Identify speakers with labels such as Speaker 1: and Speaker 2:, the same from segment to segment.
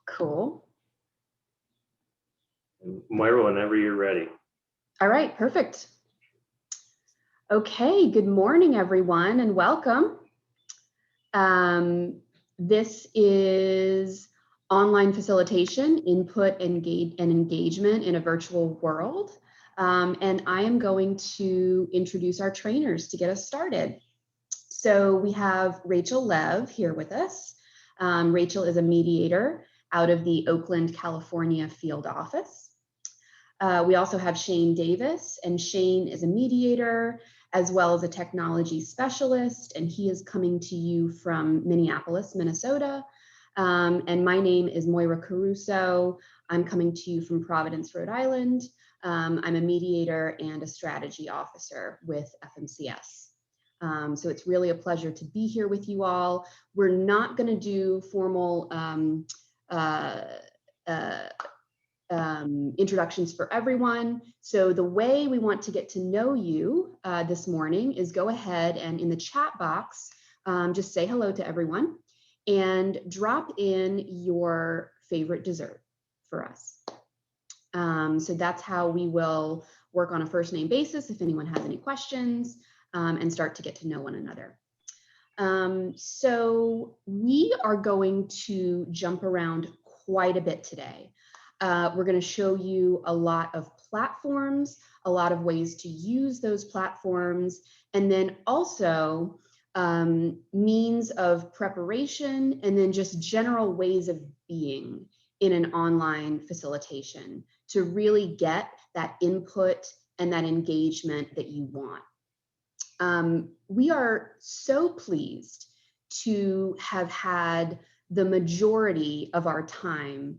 Speaker 1: Cool.
Speaker 2: Moira, whenever you're ready.
Speaker 1: All right, perfect. Okay, good morning, everyone, and welcome. This is online facilitation, input, and engagement in a virtual world. And I am going to introduce our trainers to get us started. So we have Rachel Lev here with us. Rachel is a mediator out of the Oakland, California field office. We also have Shane Davis, and Shane is a mediator as well as a technology specialist, and he is coming to you from Minneapolis, Minnesota. And my name is Moira Caruso. I'm coming to you from Providence, Rhode Island. I'm a mediator and a strategy officer with FMCS. So it's really a pleasure to be here with you all. We're not going to do formal introductions for everyone. So the way we want to get to know you this morning is go ahead and in the chat box, just say hello to everyone and drop in your favorite dessert for us. So that's how we will work on a first name basis if anyone has any questions, and start to get to know one another. So we are going to jump around quite a bit today. We're going to show you a lot of platforms, a lot of ways to use those platforms, and then also means of preparation, and then just general ways of being in an online facilitation to really get that input and that engagement that you want. We are so pleased to have had the majority of our time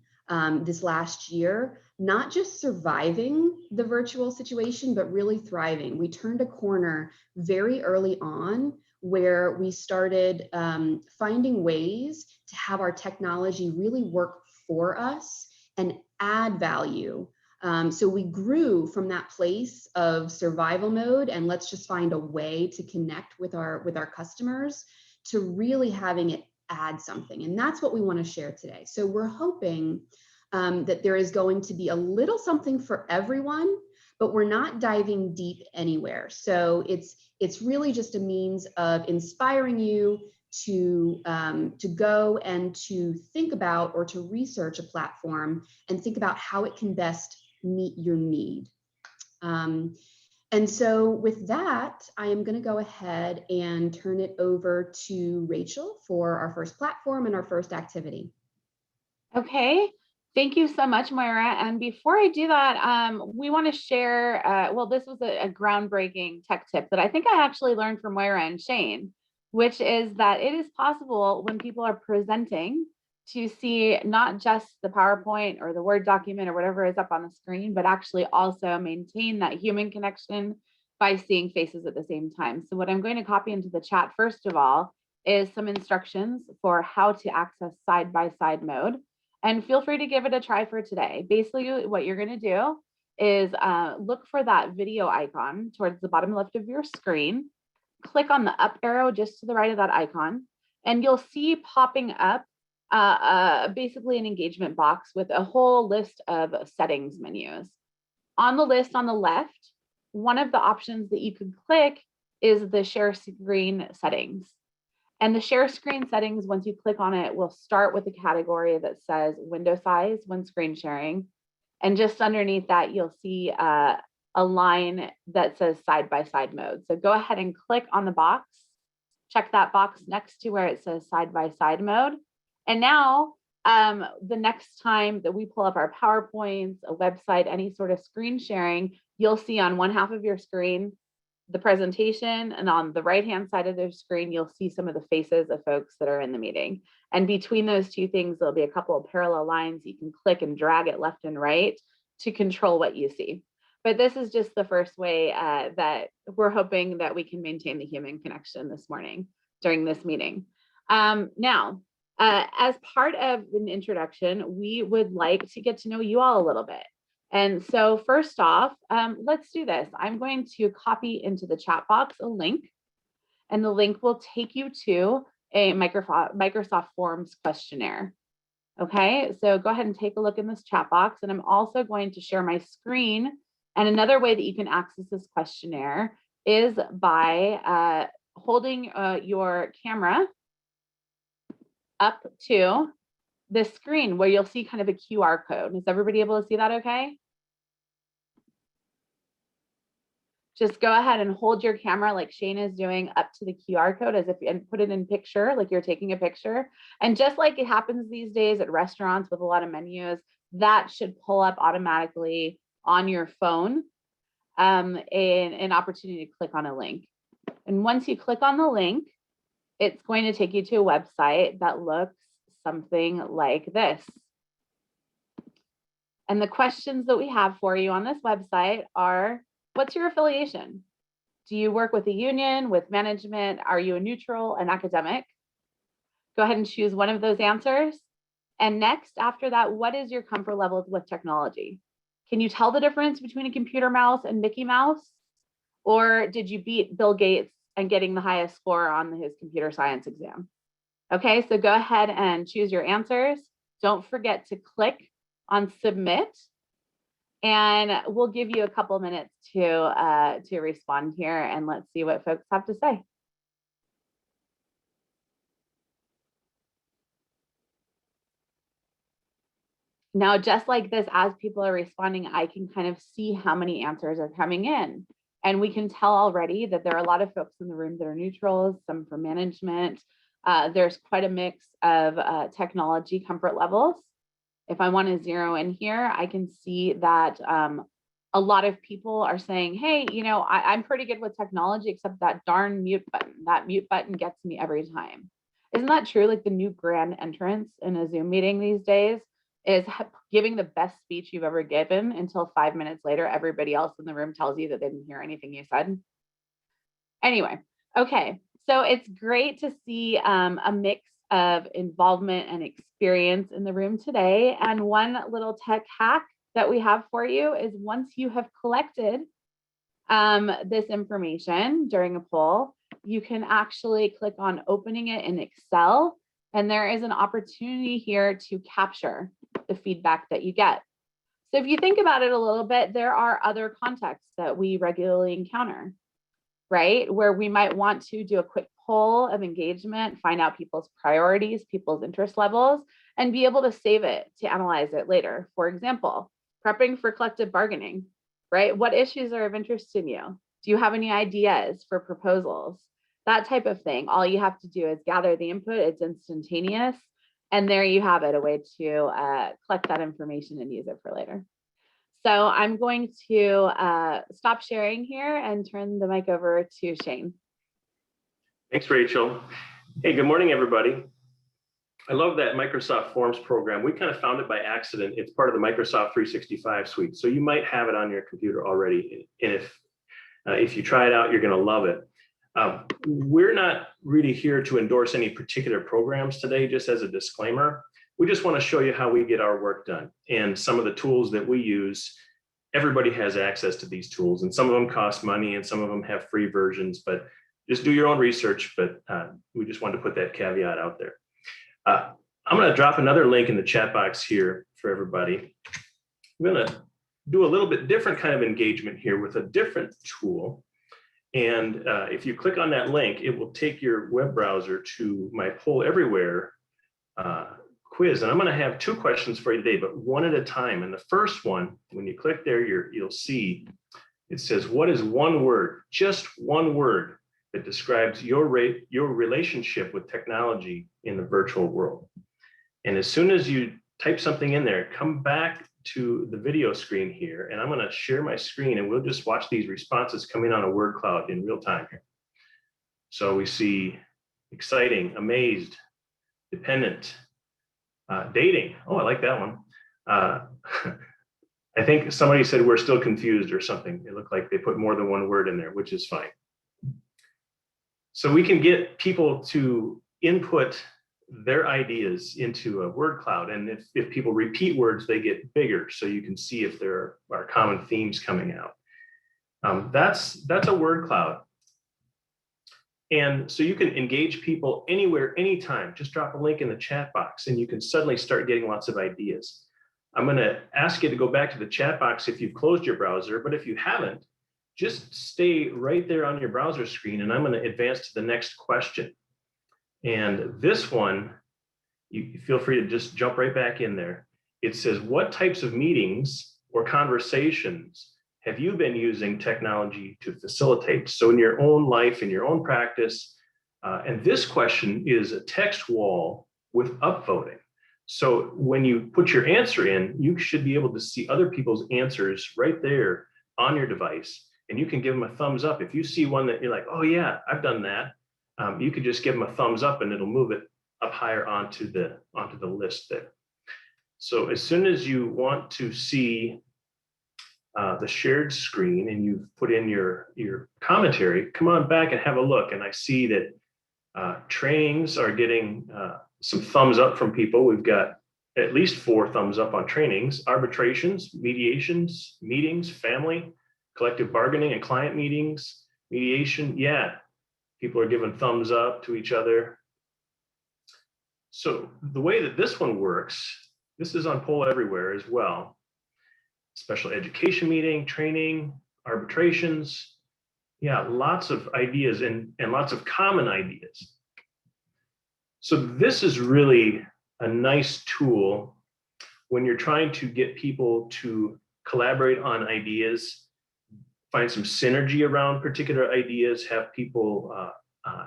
Speaker 1: this last year, not just surviving the virtual situation, but really thriving. We turned a corner very early on where we started finding ways to have our technology really work for us and add value. So we grew from that place of survival mode and let's just find a way to connect with our customers to really having it add something. And that's what we want to share today. So we're hoping that there is going to be a little something for everyone, but we're not diving deep anywhere. So it's really just a means of inspiring you to go and to think about or to research a platform and think about how it can best meet your need. And so with that, I am going to go ahead and turn it over to Rachel for our first platform and our first activity.
Speaker 3: Okay, thank you so much, Moira. And before I do that, we want to share, well, this was a groundbreaking tech tip that I think I actually learned from Moira and Shane, which is that it is possible when people are presenting to see not just the PowerPoint or the Word document or whatever is up on the screen, but actually also maintain that human connection by seeing faces at the same time. So what I'm going to copy into the chat, first of all, is some instructions for how to access side-by-side mode. And feel free to give it a try for today. Basically, what you're going to do is look for that video icon towards the bottom left of your screen. Click on the up arrow just to the right of that icon, and you'll see popping up basically an engagement box with a whole list of settings menus. On the list on the left, one of the options that you could click is the share screen settings. And the share screen settings, once you click on it, will start with a category that says window size when screen sharing. And just underneath that, you'll see a line that says side-by-side mode. So go ahead and click on the box, check that box next to where it says side-by-side mode. And now the next time that we pull up our PowerPoints, a website, any sort of screen sharing, you'll see on one half of your screen the presentation, and on the right-hand side of the screen, you'll see some of the faces of folks that are in the meeting. And between those two things, there'll be a couple of parallel lines. You can click and drag it left and right to control what you see. But this is just the first way that we're hoping that we can maintain the human connection this morning during this meeting. Now, as part of an introduction, we would like to get to know you all a little bit. And so first off, let's do this. I'm going to copy into the chat box a link, and the link will take you to a Microsoft Forms questionnaire. Okay, so go ahead and take a look in this chat box, and I'm also going to share my screen. And another way that you can access this questionnaire is by holding your camera up to this screen where you'll see kind of a QR code. Is everybody able to see that okay? Just go ahead and hold your camera like Shane is doing up to the QR code as if and put it in picture, like you're taking a picture. And just like it happens these days at restaurants with a lot of menus, that should pull up automatically on your phone an opportunity to click on a link. And once you click on the link, it's going to take you to a website that looks something like this. And the questions that we have for you on this website are, what's your affiliation? Do you work with a union, with management? Are you a neutral, an academic? Go ahead and choose one of those answers. And next, after that, what is your comfort level with technology? Can you tell the difference between a computer mouse and Mickey Mouse? Or did you beat Bill Gates and getting the highest score on his computer science exam? Okay, so go ahead and choose your answers. Don't forget to click on submit. And we'll give you a couple minutes to respond here, and let's see what folks have to say. Now, just like this, as people are responding, I can kind of see how many answers are coming in. And we can tell already that there are a lot of folks in the room that are neutrals, some for management. There's quite a mix of technology comfort levels. If I want to zero in here, I can see that a lot of people are saying, hey, you know, I'm pretty good with technology, except that darn mute button. That mute button gets me every time. Isn't that true? Like the new grand entrance in a Zoom meeting these days is giving the best speech you've ever given until 5 minutes later, everybody else in the room tells you that they didn't hear anything you said. Anyway, okay, so it's great to see a mix of involvement and experience in the room today. And one little tech hack that we have for you is once you have collected this information during a poll, you can actually click on opening it in Excel, and there is an opportunity here to capture the feedback that you get. So if you think about it a little bit, there are other contexts that we regularly encounter, right? Where we might want to do a quick poll of engagement, find out people's priorities, people's interest levels, and be able to save it to analyze it later. For example, prepping for collective bargaining, right? What issues are of interest in you? Do you have any ideas for proposals? That type of thing. All you have to do is gather the input. It's instantaneous. And there you have it, a way to collect that information and use it for later. So I'm going to stop sharing here and turn the mic over to Shane.
Speaker 2: Thanks, Rachel. Hey, good morning, everybody. I love that Microsoft Forms program. We kind of found it by accident. It's part of the Microsoft 365 suite. So you might have it on your computer already. And if you try it out, you're going to love it. We're not really here to endorse any particular programs today, just as a disclaimer. We just want to show you how we get our work done and some of the tools that we use. Everybody has access to these tools, and some of them cost money and some of them have free versions, but just do your own research. But we just wanted to put that caveat out there. I'm going to drop another link in the chat box here for everybody. I'm going to do a little bit different kind of engagement here with a different tool. And if you click on that link, it will take your web browser to my Poll Everywhere quiz. And I'm going to have two questions for you today, but one at a time. And the first one, when you click there, you'll see it says, what is one word, just one word, that describes your relationship with technology in the virtual world? And as soon as you type something in there, come back to the video screen here, and I'm going to share my screen, and we'll just watch these responses come in on a word cloud in real time here. So we see exciting, amazed, dependent, dating. Oh, I like that one. I think somebody said we're still confused or something. It looked like they put more than one word in there, which is fine. So we can get people to input their ideas into a word cloud. And if people repeat words, they get bigger. So you can see if there are common themes coming out. That's a word cloud. And so you can engage people anywhere, anytime. Just drop a link in the chat box and you can suddenly start getting lots of ideas. I'm going to ask you to go back to the chat box if you've closed your browser, but if you haven't, just stay right there on your browser screen and I'm going to advance to the next question. And this one, you feel free to just jump right back in there. It says, what types of meetings or conversations have you been using technology to facilitate? So in your own life, in your own practice, and this question is a text wall with upvoting. So when you put your answer in, you should be able to see other people's answers right there on your device. And you can give them a thumbs up. If you see one that you're like, oh yeah, I've done that, you could just give them a thumbs up and it'll move it up higher onto the list there. So as soon as you want to see the shared screen and you've put in your commentary, come on back and have a look. And I see that trainings are getting some thumbs up from people. We've got at least 4 thumbs up on trainings, arbitrations, mediations, meetings, family, collective bargaining and client meetings, mediation. Yeah, people are giving thumbs up to each other. So the way that this one works, this is on Poll Everywhere as well. Special education meeting, training, arbitrations. Yeah, lots of ideas and lots of common ideas. So this is really a nice tool when you're trying to get people to collaborate on ideas, find some synergy around particular ideas, have people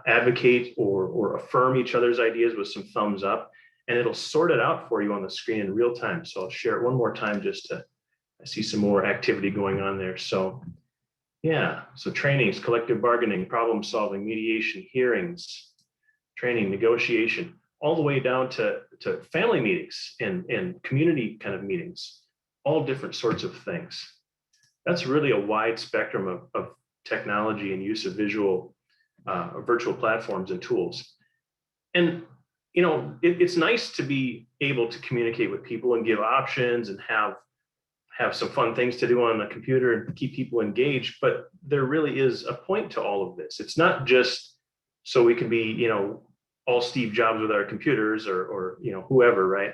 Speaker 2: advocate or affirm each other's ideas with some thumbs up, and it'll sort it out for you on the screen in real time. So I'll share it one more time just to, I see some more activity going on there. So yeah, so trainings, collective bargaining, problem solving, mediation, hearings, training, negotiation, all the way down to family meetings and community kind of meetings, all different sorts of things. That's really a wide spectrum of technology and use of visual virtual platforms and tools. And you know, it's nice to be able to communicate with people and give options and have some fun things to do on the computer and keep people engaged, but there really is a point to all of this. It's not just so we can be, you know, all Steve Jobs with our computers or you know, whoever, right?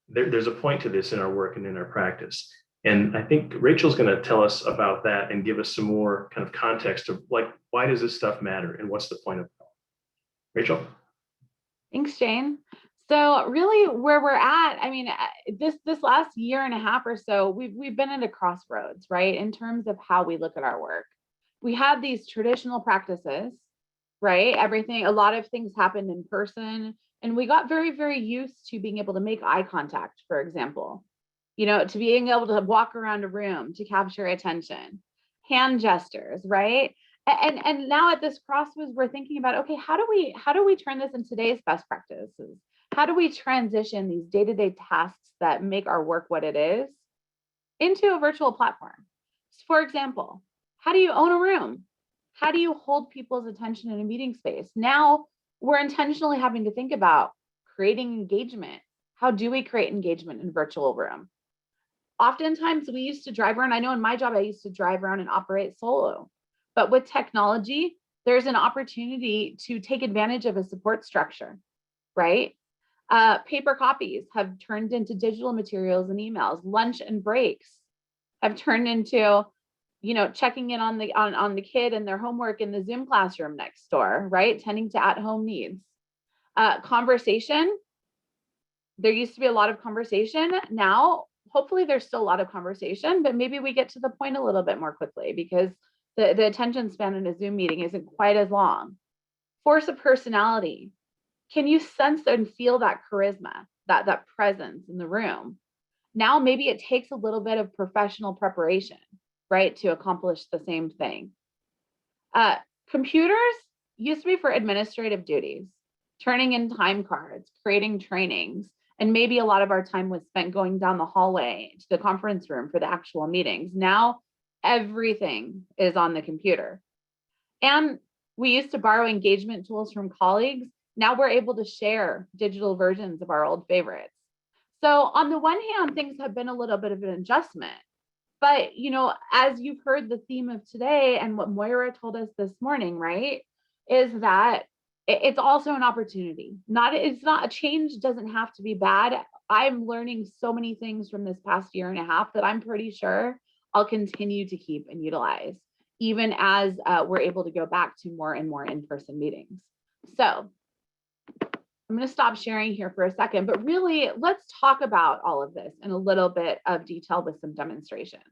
Speaker 2: There's a point to this in our work and in our practice. And I think Rachel's going to tell us about that and give us some more kind of context of like, why does this stuff matter and what's the point of it? Rachel?
Speaker 3: Thanks, Jane. So really where we're at, I mean, this last year and a half or so, we've been at a crossroads, right? In terms of how we look at our work. We had these traditional practices, right? A lot of things happened in person, and we got very, very used to being able to make eye contact, for example, you know, to being able to walk around a room to capture attention, hand gestures, right? And now at this crossroads, we're thinking about, okay, how do we turn this in today's best practices? How do we transition these day-to-day tasks that make our work what it is into a virtual platform? For example, how do you own a room? How do you hold people's attention in a meeting space? Now we're intentionally having to think about creating engagement. How do we create engagement in a virtual room? Oftentimes we used to drive around. I know in my job, I used to drive around and operate solo. But with technology, there's an opportunity to take advantage of a support structure, right? Paper copies have turned into digital materials and emails. Lunch and breaks have turned into, you know, checking in on the kid and their homework in the Zoom classroom next door, right? Tending to at-home needs. Conversation. There used to be a lot of conversation. Now, hopefully there's still a lot of conversation, but maybe we get to the point a little bit more quickly because the attention span in a Zoom meeting isn't quite as long. Force of personality. Can you sense and feel that charisma, that presence in the room? Now, maybe it takes a little bit of professional preparation, right, to accomplish the same thing. Computers used to be for administrative duties, turning in time cards, creating trainings, and maybe a lot of our time was spent going down the hallway to the conference room for the actual meetings. Now, everything is on the computer. And we used to borrow engagement tools from colleagues. Now we're able to share digital versions of our old favorites. So on the one hand, things have been a little bit of an adjustment. But, you know, as you've heard the theme of today and what Moira told us this morning, right? is that it's also an opportunity. It's not a change, doesn't have to be bad. I'm learning so many things from this past year and a half that I'm pretty sure I'll continue to keep and utilize, even as we're able to go back to more and more in-person meetings. So I'm going to stop sharing here for a second, but really let's talk about all of this in a little bit of detail with some demonstrations.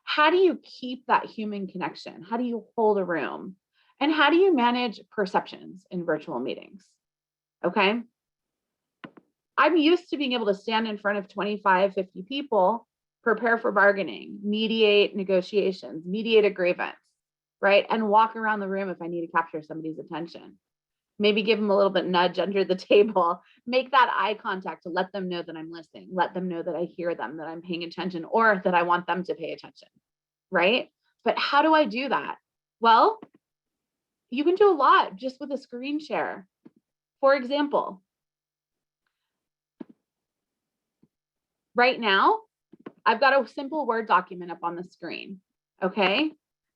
Speaker 3: How do you keep that human connection? How do you hold a room? And how do you manage perceptions in virtual meetings? Okay. I'm used to being able to stand in front of 25, 50 people, prepare for bargaining, mediate negotiations, mediate a grievance, right? And walk around the room if I need to capture somebody's attention. Maybe give them a little bit nudge under the table, make that eye contact to let them know that I'm listening, let them know that I hear them, that I'm paying attention, or that I want them to pay attention, right? But how do I do that? Well, you can do a lot just with a screen share. For example, right now, I've got a simple Word document up on the screen, okay?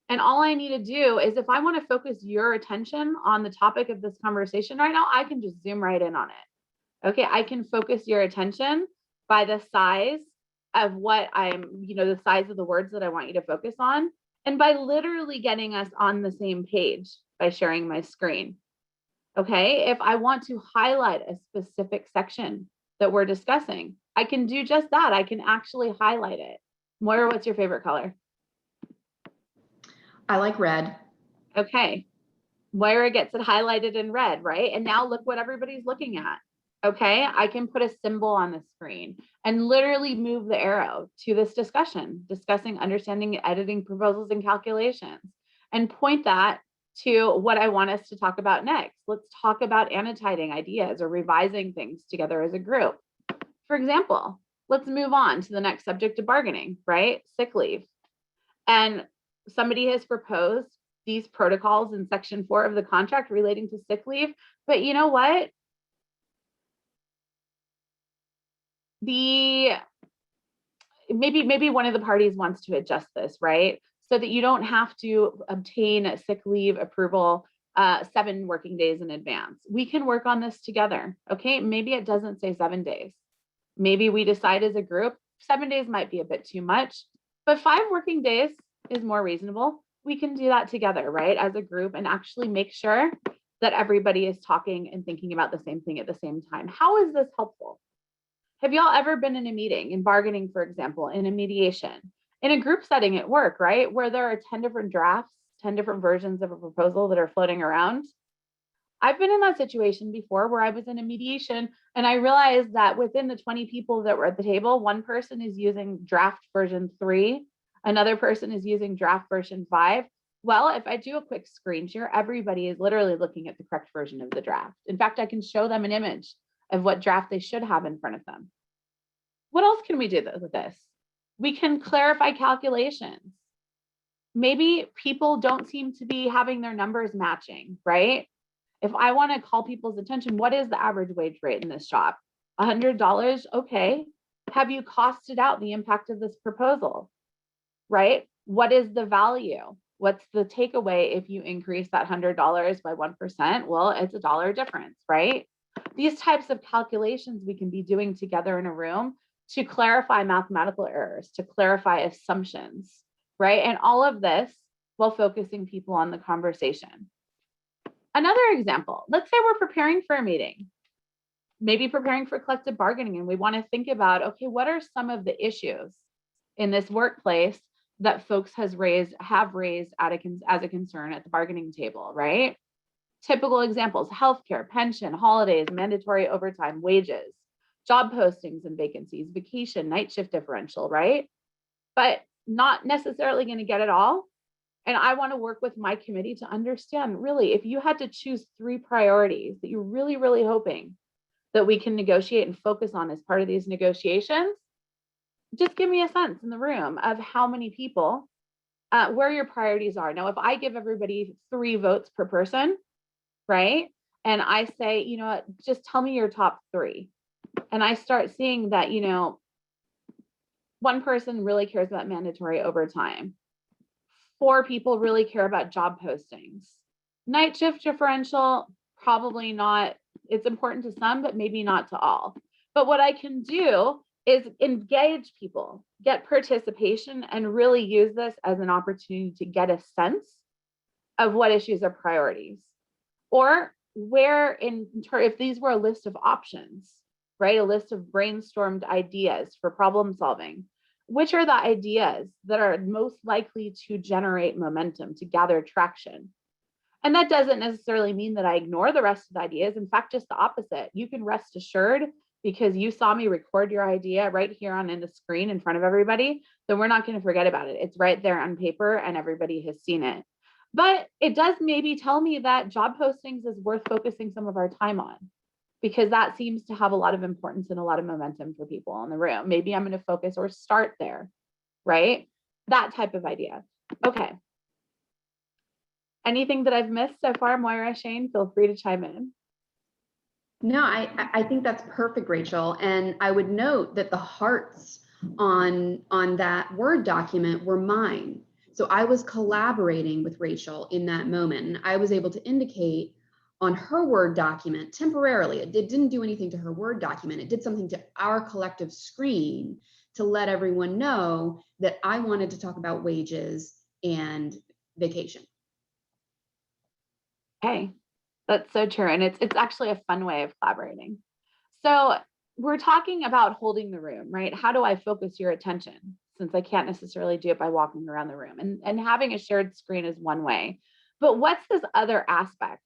Speaker 3: And all I need to do is if I want to focus your attention on the topic of this conversation right now, I can just zoom right in on it. Okay, I can focus your attention by the size of what the size of the words that I want you to focus on, and by literally getting us on the same page by sharing my screen. Okay, if I want to highlight a specific section that we're discussing, I can do just that. I can actually highlight it. Moira, what's your favorite color?
Speaker 1: I like red.
Speaker 3: Okay, Moira gets it highlighted in red, right? And now look what everybody's looking at. Okay, I can put a symbol on the screen and literally move the arrow to this discussion, discussing understanding editing proposals and calculations, and point that to what I want us to talk about next. Let's talk about annotating ideas or revising things together as a group. For example, let's move on to the next subject of bargaining, right? Sick leave. And somebody has proposed these protocols in section 4 of the contract relating to sick leave. But you know what? Maybe one of the parties wants to adjust this, right? So that you don't have to obtain sick leave approval 7 working days in advance. We can work on this together, okay? Maybe it doesn't say 7 days. Maybe we decide as a group, 7 days might be a bit too much, but 5 working days is more reasonable. We can do that together, right? As a group, and actually make sure that everybody is talking and thinking about the same thing at the same time. How is this helpful? Have y'all ever been in a meeting, in bargaining, for example, in a mediation, in a group setting at work, right? Where there are 10 different drafts, 10 different versions of a proposal that are floating around. I've been in that situation before where I was in a mediation and I realized that within the 20 people that were at the table, one person is using draft version 3, another person is using draft version 5. Well, if I do a quick screen share, everybody is literally looking at the correct version of the draft. In fact, I can show them an image of what draft they should have in front of them. What else can we do with this? We can clarify calculations. Maybe people don't seem to be having their numbers matching, right? If I want to call people's attention, what is the average wage rate in this shop? $100, okay. Have you costed out the impact of this proposal, right? What is the value? What's the takeaway if you increase that $100 by 1%? Well, it's $1 difference, right? These types of calculations we can be doing together in a room to clarify mathematical errors, to clarify assumptions, right? And all of this while focusing people on the conversation. Another example, let's say we're preparing for a meeting, maybe preparing for collective bargaining, and we want to think about, okay, what are some of the issues in this workplace that folks have raised as a concern at the bargaining table, right? Typical examples: healthcare, pension, holidays, mandatory overtime, wages, job postings and vacancies, vacation, night shift differential, right? But not necessarily going to get it all. And I want to work with my committee to understand, really, if you had to choose 3 priorities that you're really, really hoping that we can negotiate and focus on as part of these negotiations, just give me a sense in the room of how many people, where your priorities are. Now, if I give everybody 3 votes per person, right? And I say, you know what, just tell me your top 3. And I start seeing that, you know, one person really cares about mandatory overtime. 4 people really care about job postings. Night shift differential, probably not. It's important to some, but maybe not to all. But what I can do is engage people, get participation, and really use this as an opportunity to get a sense of what issues are priorities, or where if these were a list of options, right? A list of brainstormed ideas for problem solving, which are the ideas that are most likely to generate momentum, to gather traction. And that doesn't necessarily mean that I ignore the rest of the ideas. In fact, just the opposite. You can rest assured, because you saw me record your idea right here on the screen in front of everybody, then we're not going to forget about it. It's right there on paper and everybody has seen it. But it does maybe tell me that job postings is worth focusing some of our time on, because that seems to have a lot of importance and a lot of momentum for people in the room. Maybe I'm going to focus or start there, right? That type of idea. Okay. Anything that I've missed so far, Moira, Shane, feel free to chime in.
Speaker 1: No, I think that's perfect, Rachel. And I would note that the hearts on that Word document were mine. So I was collaborating with Rachel in that moment. And I was able to indicate on her Word document temporarily, it didn't do anything to her Word document. It did something to our collective screen to let everyone know that I wanted to talk about wages and vacation.
Speaker 3: Okay, that's so true. And it's actually a fun way of collaborating. So we're talking about holding the room, right? How do I focus your attention, since I can't necessarily do it by walking around the room? And having a shared screen is one way. But what's this other aspect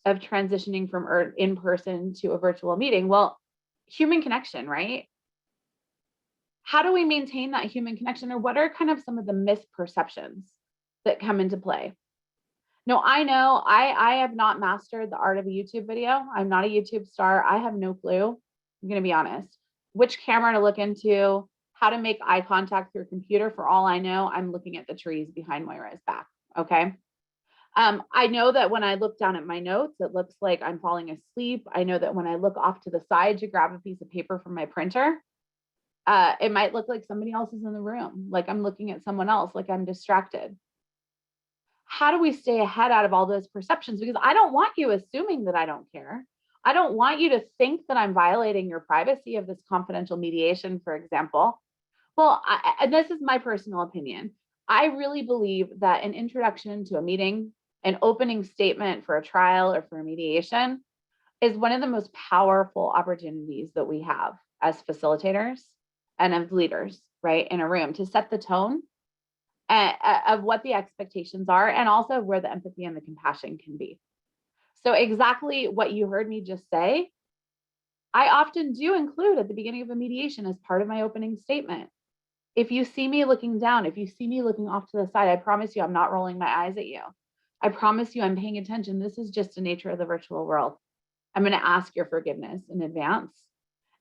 Speaker 3: of transitioning from in-person to a virtual meeting? Well, human connection, right? How do we maintain that human connection, or what are kind of some of the misperceptions that come into play? No, I know I have not mastered the art of a YouTube video. I'm not a YouTube star. I have no clue. I'm going to be honest. Which camera to look into, how to make eye contact through a computer. For all I know, I'm looking at the trees behind Moira's back. Okay. I know that when I look down at my notes, it looks like I'm falling asleep. I know that when I look off to the side to grab a piece of paper from my printer, it might look like somebody else is in the room, like I'm looking at someone else, like I'm distracted. How do we stay ahead out of all those perceptions? Because I don't want you assuming that I don't care. I don't want you to think that I'm violating your privacy of this confidential mediation, for example. Well, and this is my personal opinion. I really believe that an introduction to a meeting, an opening statement for a trial or for a mediation, is one of the most powerful opportunities that we have as facilitators and as leaders, right, in a room, to set the tone of what the expectations are, and also where the empathy and the compassion can be. So exactly what you heard me just say, I often do include at the beginning of a mediation as part of my opening statement. If you see me looking down, if you see me looking off to the side, I promise you I'm not rolling my eyes at you. I promise you I'm paying attention. This is just the nature of the virtual world. I'm going to ask your forgiveness in advance.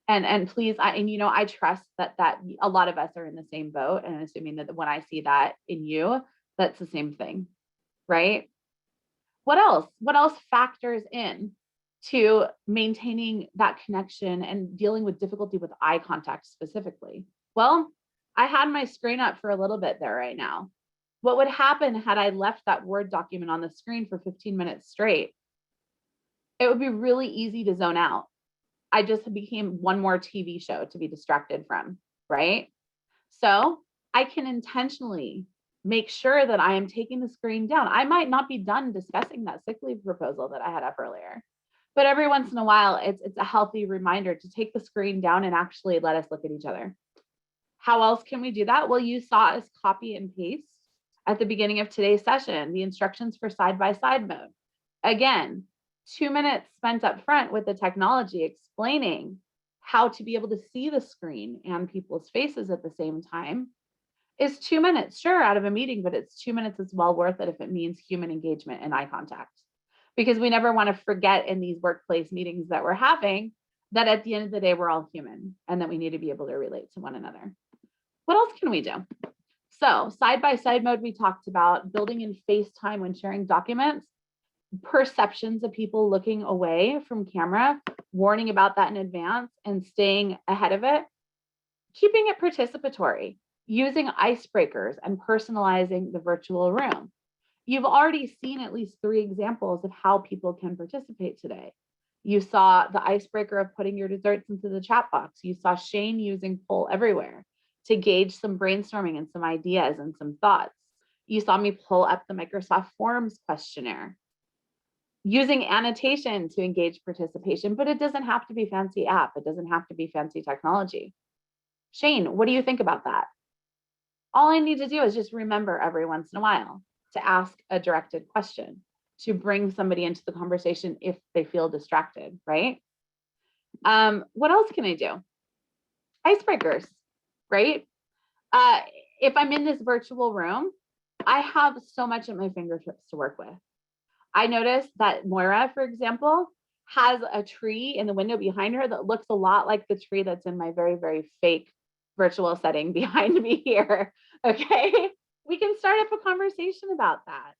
Speaker 3: And please, I trust that a lot of us are in the same boat, and assuming that when I see that in you, that's the same thing, right? What else? What else factors in to maintaining that connection and dealing with difficulty with eye contact specifically? Well, I had my screen up for a little bit there right now. What would happen had I left that Word document on the screen for 15 minutes straight? It would be really easy to zone out. I just became one more TV show to be distracted from, right? So I can intentionally make sure that I am taking the screen down. I might not be done discussing that sick leave proposal that I had up earlier, but every once in a while, it's a healthy reminder to take the screen down and actually let us look at each other. How else can we do that? Well, you saw us copy and paste at the beginning of today's session, the instructions for side-by-side mode. Again, 2 minutes spent up front with the technology explaining how to be able to see the screen and people's faces at the same time is 2 minutes, sure, out of a meeting, but it's 2 minutes that's well worth it if it means human engagement and eye contact. Because we never want to forget in these workplace meetings that we're having that at the end of the day, we're all human and that we need to be able to relate to one another. What else can we do? So side-by-side mode, we talked about building in FaceTime when sharing documents, perceptions of people looking away from camera, warning about that in advance and staying ahead of it, keeping it participatory, using icebreakers and personalizing the virtual room. You've already seen at least 3 examples of how people can participate today. You saw the icebreaker of putting your desserts into the chat box. You saw Shane using poll everywhere to gauge some brainstorming and some ideas and some thoughts. You saw me pull up the Microsoft Forms questionnaire, using annotation to engage participation, but it doesn't have to be fancy app. It doesn't have to be fancy technology. Shane, what do you think about that? All I need to do is just remember every once in a while to ask a directed question, to bring somebody into the conversation if they feel distracted, right? What else can I do? Icebreakers, right? If I'm in this virtual room, I have so much at my fingertips to work with. I noticed that Moira, for example, has a tree in the window behind her that looks a lot like the tree that's in my very, very fake virtual setting behind me here. Okay, we can start up a conversation about that.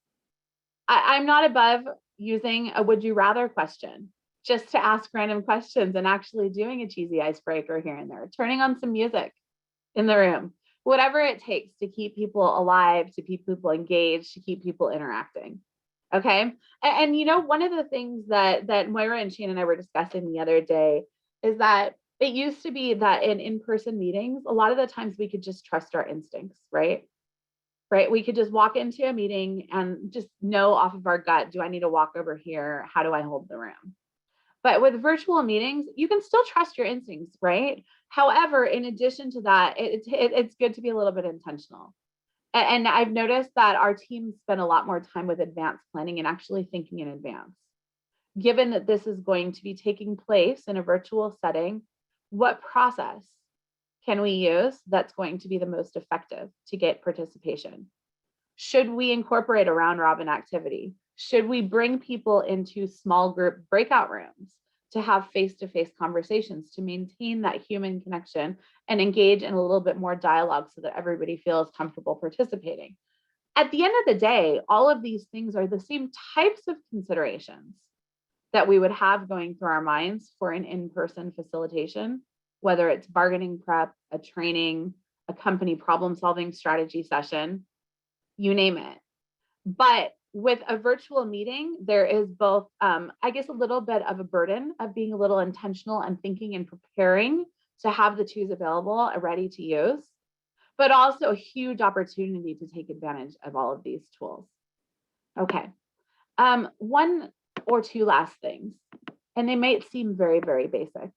Speaker 3: I'm not above using a would you rather question just to ask random questions and actually doing a cheesy icebreaker here and there, turning on some music in the room, whatever it takes to keep people alive, to keep people engaged, to keep people interacting. Okay. And you know, one of the things that Moira and Shane and I were discussing the other day is that it used to be that in in-person meetings, a lot of the times we could just trust our instincts, right? Right. We could just walk into a meeting and just know off of our gut, do I need to walk over here? How do I hold the room? But with virtual meetings, you can still trust your instincts, right? However, in addition to that, it's good to be a little bit intentional. And I've noticed that our teams spend a lot more time with advanced planning and actually thinking in advance. Given that this is going to be taking place in a virtual setting, what process can we use that's going to be the most effective to get participation? Should we incorporate a round robin activity? Should we bring people into small group breakout rooms to have face-to-face conversations to maintain that human connection and engage in a little bit more dialogue so that everybody feels comfortable participating? At the end of the day, all of these things are the same types of considerations that we would have going through our minds for an in-person facilitation, whether it's bargaining prep, a training, a company problem-solving strategy session, you name it. But with a virtual meeting, there is both, I guess, a little bit of a burden of being a little intentional and thinking and preparing to have the tools available and ready to use, but also a huge opportunity to take advantage of all of these tools. Okay, 1 or 2 last things, and they might seem very, very basic.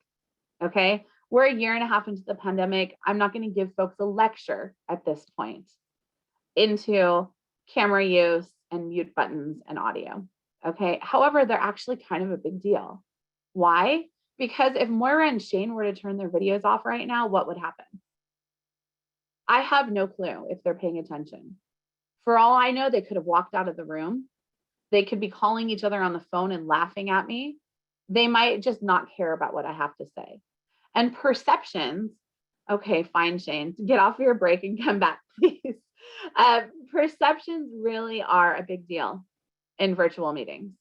Speaker 3: Okay, we're a year and a half into the pandemic. I'm not going to give folks a lecture at this point into camera use and mute buttons and audio. Okay. However, they're actually kind of a big deal. Why? Because if Moira and Shane were to turn their videos off right now, what would happen? I have no clue if they're paying attention. For all I know, they could have walked out of the room. They could be calling each other on the phone and laughing at me. They might just not care about what I have to say. And perceptions, okay, fine, Shane, get off your break and come back, please. Perceptions really are a big deal in virtual meetings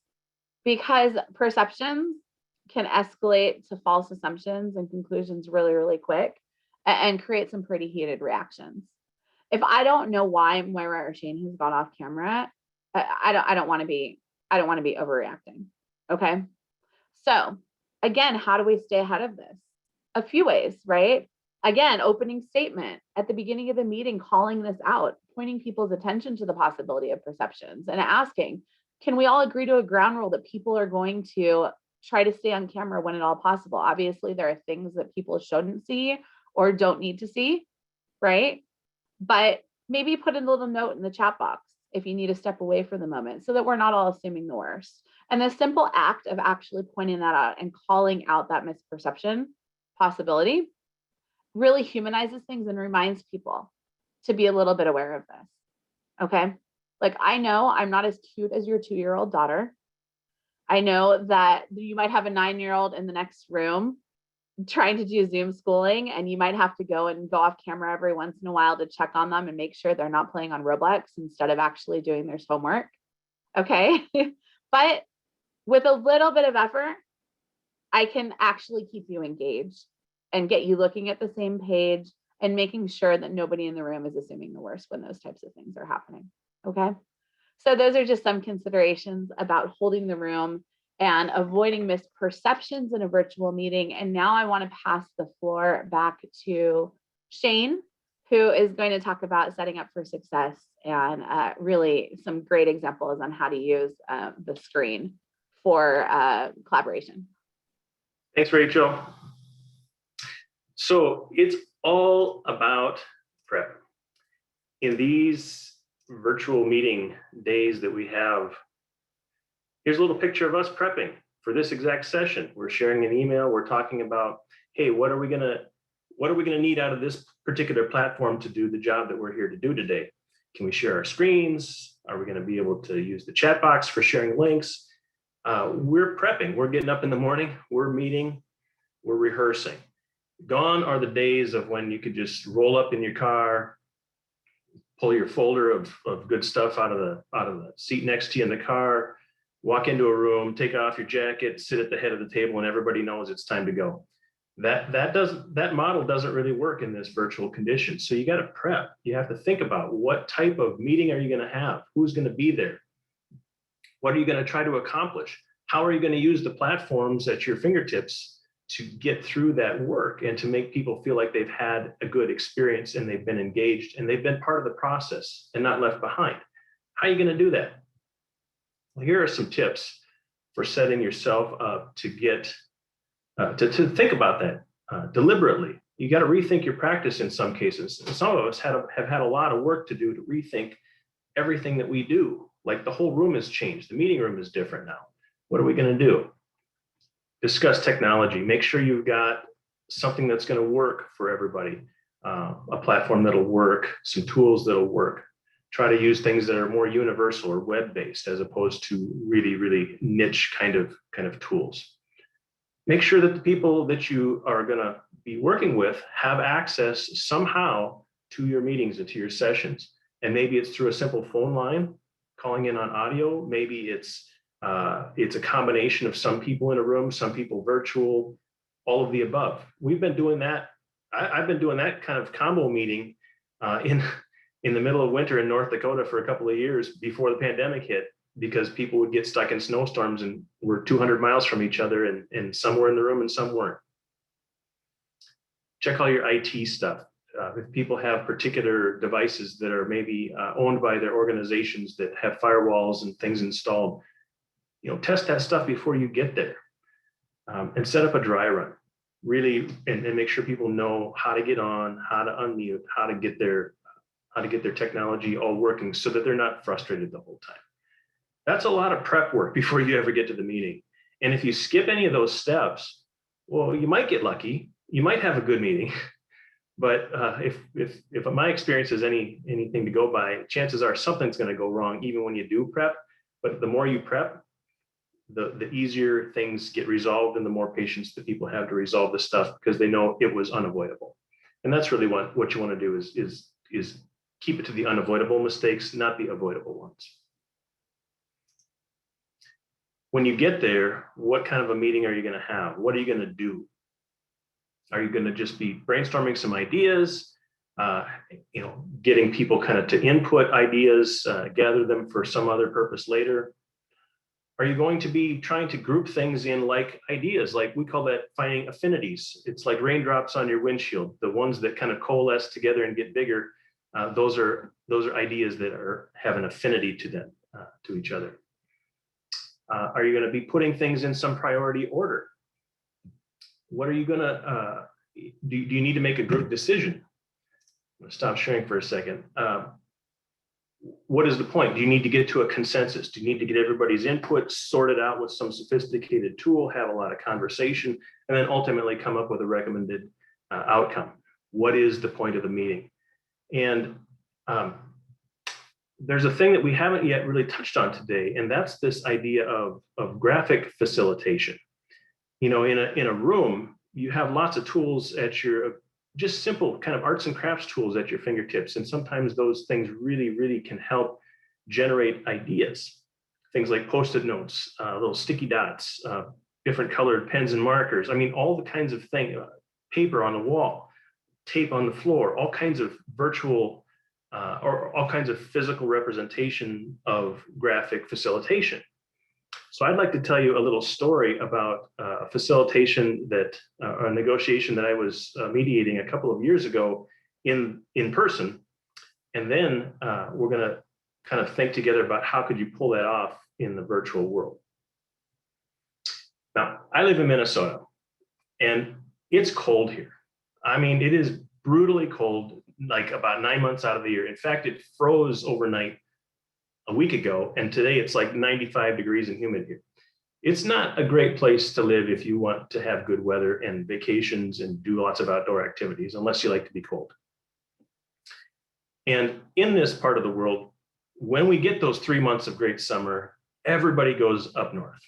Speaker 3: because perceptions can escalate to false assumptions and conclusions really, really quick and create some pretty heated reactions. If I don't know why Moira or Shane has gone off camera, I don't want to be overreacting. Okay. So again, how do we stay ahead of this? A few ways, right? Again, opening statement at the beginning of the meeting, calling this out, pointing people's attention to the possibility of perceptions and asking, can we all agree to a ground rule that people are going to try to stay on camera when at all possible? Obviously, there are things that people shouldn't see or don't need to see, right? But maybe put a little note in the chat box if you need to step away for the moment so that we're not all assuming the worst. And the simple act of actually pointing that out and calling out that misperception possibility really humanizes things and reminds people to be a little bit aware of this. Okay. Like, I know I'm not as cute as your 2-year-old daughter. I know that you might have a 9-year-old in the next room trying to do Zoom schooling, and you might have to go off camera every once in a while to check on them and make sure they're not playing on Roblox instead of actually doing their homework. Okay. But with a little bit of effort, I can actually keep you engaged and get you looking at the same page and making sure that nobody in the room is assuming the worst when those types of things are happening. Okay. So those are just some considerations about holding the room and avoiding misperceptions in a virtual meeting. And now I want to pass the floor back to Shane, who is going to talk about setting up for success and really some great examples on how to use the screen for collaboration.
Speaker 2: Thanks, Rachel. So it's all about prep. In these virtual meeting days that we have, here's a little picture of us prepping for this exact session. We're sharing an email. We're talking about, hey, what are we gonna need out of this particular platform to do the job that we're here to do today? Can we share our screens? Are we gonna be able to use the chat box for sharing links? We're prepping. We're getting up in the morning. We're meeting. We're rehearsing. Gone are the days of when you could just roll up in your car, pull your folder of good stuff out of the seat next to you in the car, walk into a room, take off your jacket, sit at the head of the table, and everybody knows it's time to go. That model doesn't really work in this virtual condition. So you got to prep. You have to think about what type of meeting are you going to have? Who's going to be there? What are you going to try to accomplish? How are you going to use the platforms at your fingertips to get through that work and to make people feel like they've had a good experience and they've been engaged and they've been part of the process and not left behind? How are you going to do that? Well, here are some tips for setting yourself up to get to think about that deliberately. You got to rethink your practice in some cases. And some of us have had a lot of work to do to rethink everything that we do. Like the whole room has changed. The meeting room is different now. What are we going to do? Discuss technology. Make sure you've got something that's going to work for everybody. A platform that'll work, some tools that'll work. Try to use things that are more universal or web-based as opposed to really, really niche kind of tools. Make sure that the people that you are going to be working with have access somehow to your meetings and to your sessions. And maybe it's through a simple phone line, calling in on audio. Maybe it's a combination of some people in a room, some people virtual, all of the above. We've been doing that. I've been doing that kind of combo meeting in the middle of winter in North Dakota for a couple of years before the pandemic hit, because people would get stuck in snowstorms and we're 200 miles from each other, and some were in the room and some weren't. Check all your IT stuff. If people have particular devices that are maybe owned by their organizations that have firewalls and things installed, test that stuff before you get there, and set up a dry run. Really, and make sure people know how to get on, how to unmute, how to get their technology all working so that they're not frustrated the whole time. That's a lot of prep work before you ever get to the meeting. And if you skip any of those steps, well, you might get lucky. You might have a good meeting. But if my experience is anything to go by, chances are something's going to go wrong even when you do prep. But the more you prep, the easier things get resolved and the more patience that people have to resolve the stuff because they know it was unavoidable. And that's really what you want to do is keep it to the unavoidable mistakes, not the avoidable ones. When you get there, what kind of a meeting are you going to have? What are you going to do? Are you going to just be brainstorming some ideas, getting people kind of to input ideas, gather them for some other purpose later? Are you going to be trying to group things in like ideas? Like we call that finding affinities. It's like raindrops on your windshield. The ones that kind of coalesce together and get bigger, those are ideas that have an affinity to them, to each other. Are you going to be putting things in some priority order? What are you going to, do you need to make a group decision? I'm going to stop sharing for a second. What is the point? Do you need to get to a consensus? Do you need to get everybody's input sorted out with some sophisticated tool, have a lot of conversation, and then ultimately come up with a recommended outcome? What is the point of the meeting? And there's a thing that we haven't yet really touched on today, and that's this idea of graphic facilitation. In a room, you have lots of tools at your, just simple kind of arts and crafts tools at your fingertips. And sometimes those things really, really can help generate ideas. Things like Post-it notes, little sticky dots, different colored pens and markers. I mean, all the kinds of things, paper on the wall, tape on the floor, all kinds of virtual or all kinds of physical representation of graphic facilitation. So I'd like to tell you a little story about a facilitation that, a negotiation that I was mediating a couple of years ago in person. And then we're going to kind of think together about how could you pull that off in the virtual world. Now, I live in Minnesota, and it's cold here. I mean, it is brutally cold, like about 9 months out of the year. In fact, it froze overnight a week ago, and today it's like 95 degrees and humid here. It's not a great place to live if you want to have good weather and vacations and do lots of outdoor activities, unless you like to be cold. And in this part of the world, when we get those 3 months of great summer, everybody goes up north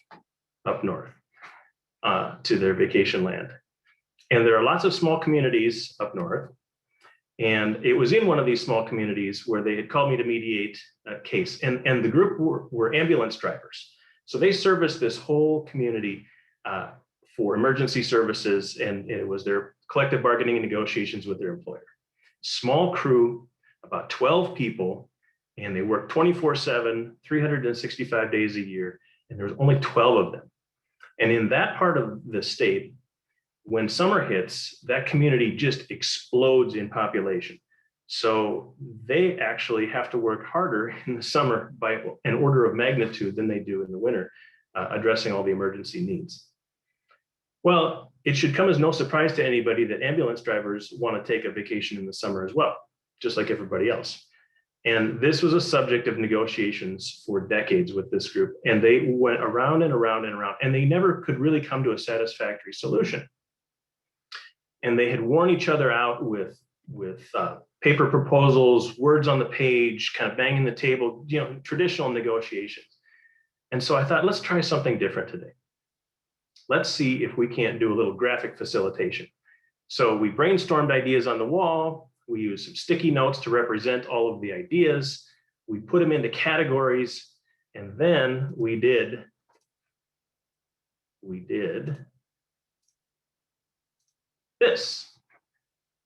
Speaker 2: to their vacation land. And there are lots of small communities up north. And it was in one of these small communities where they had called me to mediate a case. And the group were ambulance drivers. So they serviced this whole community for emergency services, and it was their collective bargaining and negotiations with their employer. Small crew, about 12 people, and they worked 24/7, 365 days a year, and there was only 12 of them. And in that part of the state, when summer hits, that community just explodes in population. So they actually have to work harder in the summer by an order of magnitude than they do in the winter, addressing all the emergency needs. Well, it should come as no surprise to anybody that ambulance drivers want to take a vacation in the summer as well, just like everybody else. And this was a subject of negotiations for decades with this group. And they went around and around and around, and they never could really come to a satisfactory solution. And they had worn each other out with paper proposals, words on the page, kind of banging the table, you know, traditional negotiations. And so I thought, let's try something different today. Let's see if we can't do a little graphic facilitation. So we brainstormed ideas on the wall. We used some sticky notes to represent all of the ideas. We put them into categories, and then we did this.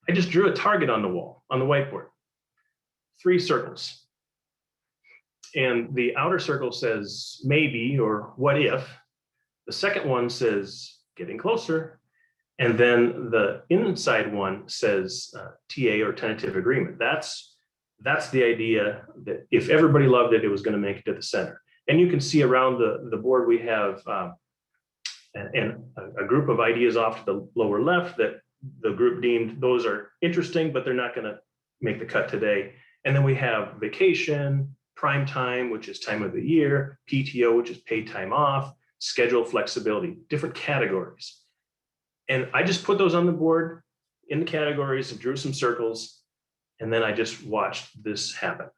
Speaker 2: I just drew a target on the wall, on the whiteboard, 3 circles. And the outer circle says maybe or what if. The second one says getting closer. And then the inside one says TA or tentative agreement. That's the idea that if everybody loved it, it was going to make it to the center. And you can see around the board, we have a group of ideas off to the lower left that the group deemed those are interesting, but they're not going to make the cut today. And then we have vacation, prime time, which is time of the year, PTO, which is paid time off, schedule flexibility, different categories. And I just put those on the board in the categories and drew some circles. And then I just watched this happen.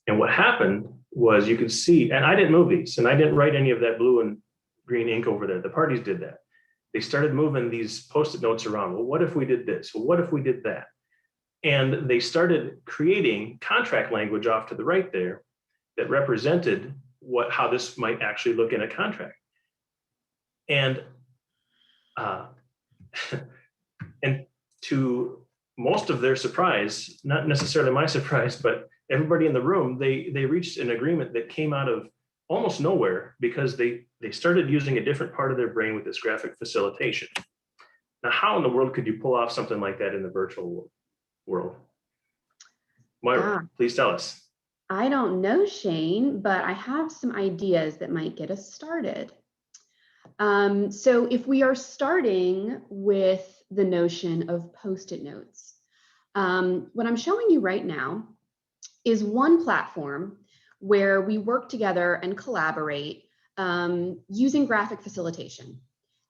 Speaker 2: And what happened was you could see, and I didn't move these, and I didn't write any of that blue and green ink over there. The parties did that. They started moving these Post-it notes around. Well, what if we did this? Well, what if we did that? And they started creating contract language off to the right there that represented how this might actually look in a contract. And and to most of their surprise, not necessarily my surprise, but everybody in the room, they reached an agreement that came out of almost nowhere because they started using a different part of their brain with this graphic facilitation. Now, how in the world could you pull off something like that in the virtual world? Moira, please tell us.
Speaker 1: I don't know, Shane, but I have some ideas that might get us started. So if we are starting with the notion of Post-it notes, what I'm showing you right now is one platform where we work together and collaborate using graphic facilitation.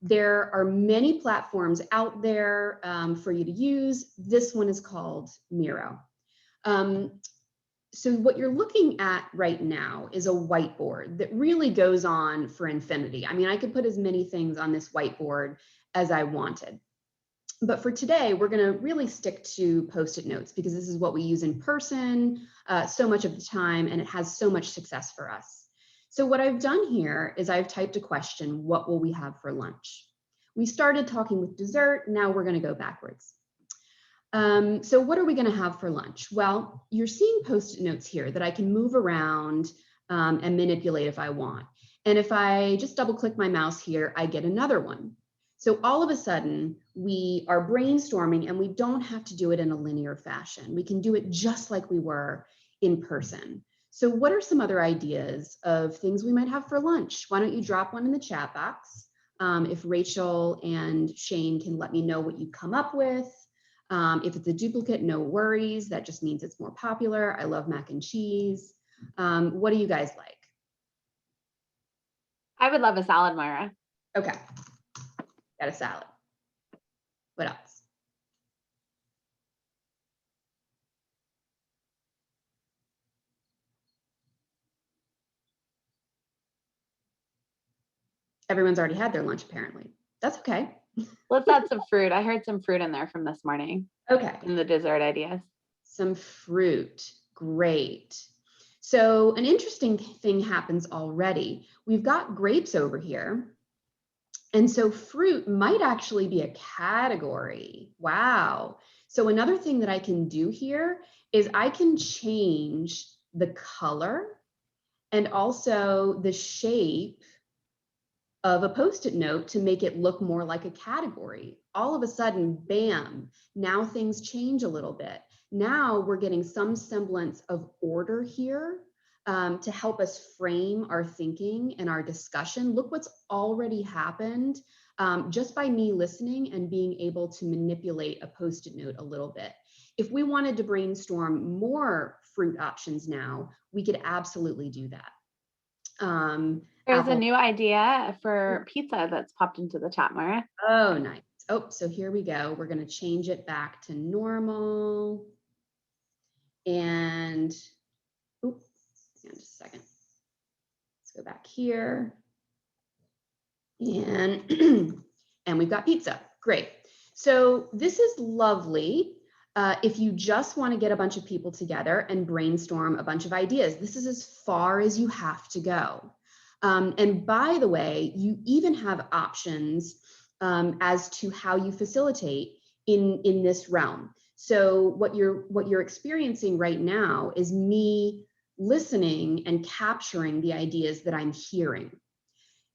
Speaker 1: There are many platforms out there for you to use. This one is called Miro. So what you're looking at right now is a whiteboard that really goes on for infinity. I mean, I could put as many things on this whiteboard as I wanted. But for today, we're going to really stick to Post-it notes because this is what we use in person so much of the time, and it has so much success for us. So what I've done here is I've typed a question: what will we have for lunch? We started talking with dessert. Now we're going to go backwards. So what are we going to have for lunch? Well, you're seeing Post-it notes here that I can move around and manipulate if I want. And if I just double click my mouse here, I get another one. So all of a sudden, we are brainstorming and we don't have to do it in a linear fashion. We can do it just like we were in person. So what are some other ideas of things we might have for lunch? Why don't you drop one in the chat box? If Rachel and Shane can let me know what you come up with. If it's a duplicate, no worries. That just means it's more popular. I love mac and cheese. What do you guys like?
Speaker 3: I would love a salad, Moira.
Speaker 1: Okay, got a salad. What else? Everyone's already had their lunch, apparently. That's okay.
Speaker 3: Let's add some fruit. I heard some fruit in there from this morning.
Speaker 1: Okay.
Speaker 3: In the dessert ideas.
Speaker 1: Some fruit. Great. So an interesting thing happens already. We've got grapes over here. And so fruit might actually be a category. Wow. So another thing that I can do here is I can change the color and also the shape of a Post-it note to make it look more like a category. All of a sudden, bam, now things change a little bit. Now we're getting some semblance of order here to help us frame our thinking and our discussion. Look what's already happened just by me listening and being able to manipulate a Post-it note a little bit. If we wanted to brainstorm more fruit options now, we could absolutely do that.
Speaker 3: There's a new idea for pizza that's popped into the chat, Moira.
Speaker 1: Oh, nice. Oh, so here we go. We're going to change it back to normal. And, oops, hang on just a second. Let's go back here. And, and we've got pizza. Great. So this is lovely. If you just want to get a bunch of people together and brainstorm a bunch of ideas, this is as far as you have to go. And by the way, you even have options as to how you facilitate in this realm. So what you're experiencing right now is me listening and capturing the ideas that I'm hearing.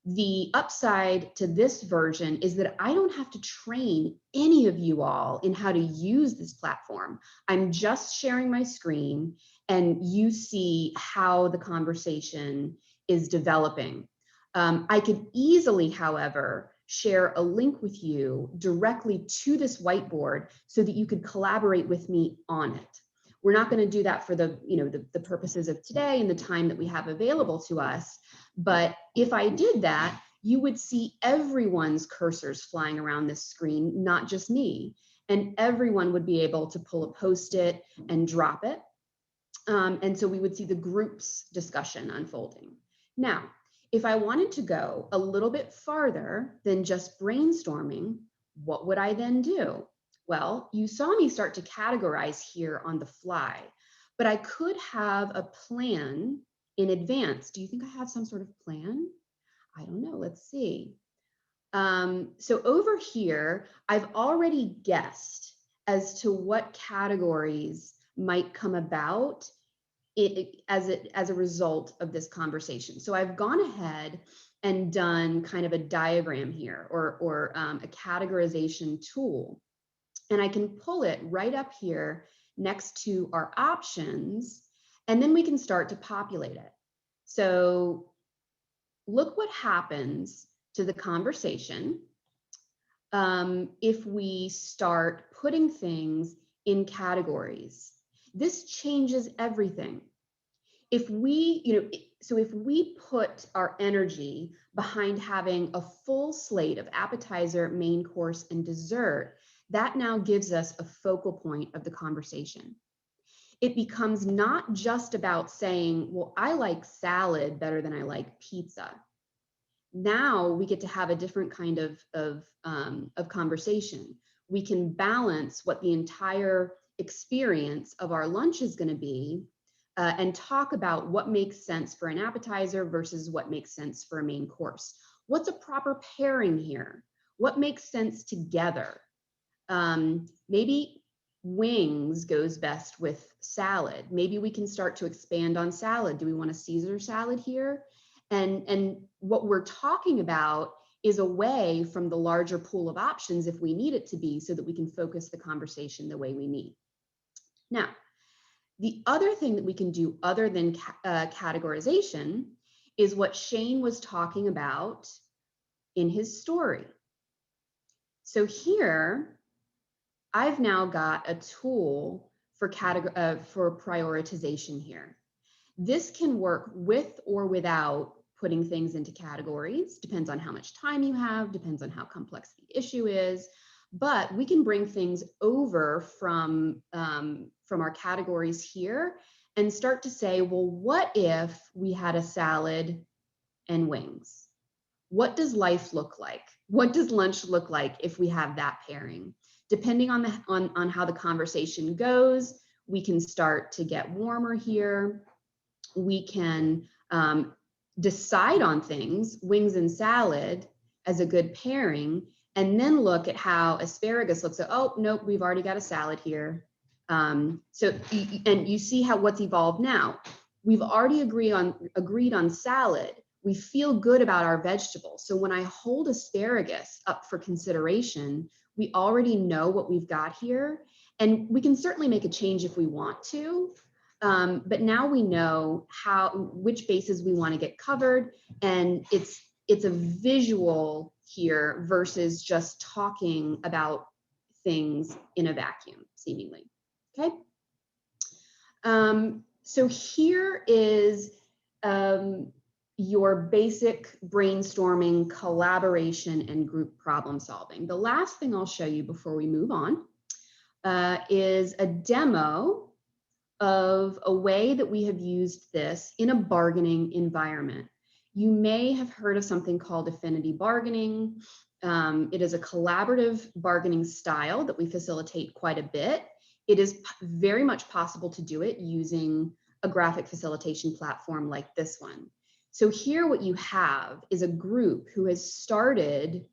Speaker 1: The upside to this version is that I don't have to train any of you all in how to use this platform. I'm just sharing my screen and you see how the conversation is developing. I could easily, however, share a link with you directly to this whiteboard so that you could collaborate with me on it. We're not going to do that for the purposes of today and the time that we have available to us. But if I did that, you would see everyone's cursors flying around this screen, not just me. And everyone would be able to pull a Post-it and drop it. And so we would see the group's discussion unfolding. Now, if I wanted to go a little bit farther than just brainstorming, what would I then do? Well, you saw me start to categorize here on the fly, but I could have a plan in advance. Do you think I have some sort of plan? I don't know. Let's see. So over here, I've already guessed as to what categories might come about as a result of this conversation. So I've gone ahead and done kind of a diagram here or a categorization tool. And I can pull it right up here next to our options, and then we can start to populate it. So look what happens to the conversation if we start putting things in categories. This changes everything. If we, so if we put our energy behind having a full slate of appetizer, main course, and dessert, that now gives us a focal point of the conversation. It becomes not just about saying, well, I like salad better than I like pizza. Now we get to have a different kind of conversation. We can balance what the entire experience of our lunch is going to be and talk about what makes sense for an appetizer versus what makes sense for a main course. What's a proper pairing here? What makes sense together? Maybe wings goes best with salad. Maybe we can start to expand on salad. Do we want a Caesar salad here? And what we're talking about is away from the larger pool of options if we need it to be, so that we can focus the conversation the way we need. Now, the other thing that we can do other than categorization is what Shane was talking about in his story. So here, I've now got a tool for prioritization here. This can work with or without putting things into categories, depends on how much time you have, depends on how complex the issue is, but we can bring things over from our categories here and start to say, well, what if we had a salad and wings? What does life look like? What does lunch look like if we have that pairing? Depending on how the conversation goes, we can start to get warmer here. We can decide on things, wings and salad as a good pairing, and then look at how asparagus looks. So, oh, nope, we've already got a salad here. And you see how what's evolved now. We've already agreed on salad. We feel good about our vegetables. So when I hold asparagus up for consideration, we already know what we've got here. And we can certainly make a change if we want to. But now we know which bases we want to get covered, and it's a visual here versus just talking about things in a vacuum, seemingly. Okay. So here is your basic brainstorming, collaboration, and group problem solving. The last thing I'll show you before we move on is a demo of a way that we have used this in a bargaining environment. You may have heard of something called affinity bargaining. It is a collaborative bargaining style that we facilitate quite a bit. It is very much possible to do it using a graphic facilitation platform like this one. So here what you have is a group who has started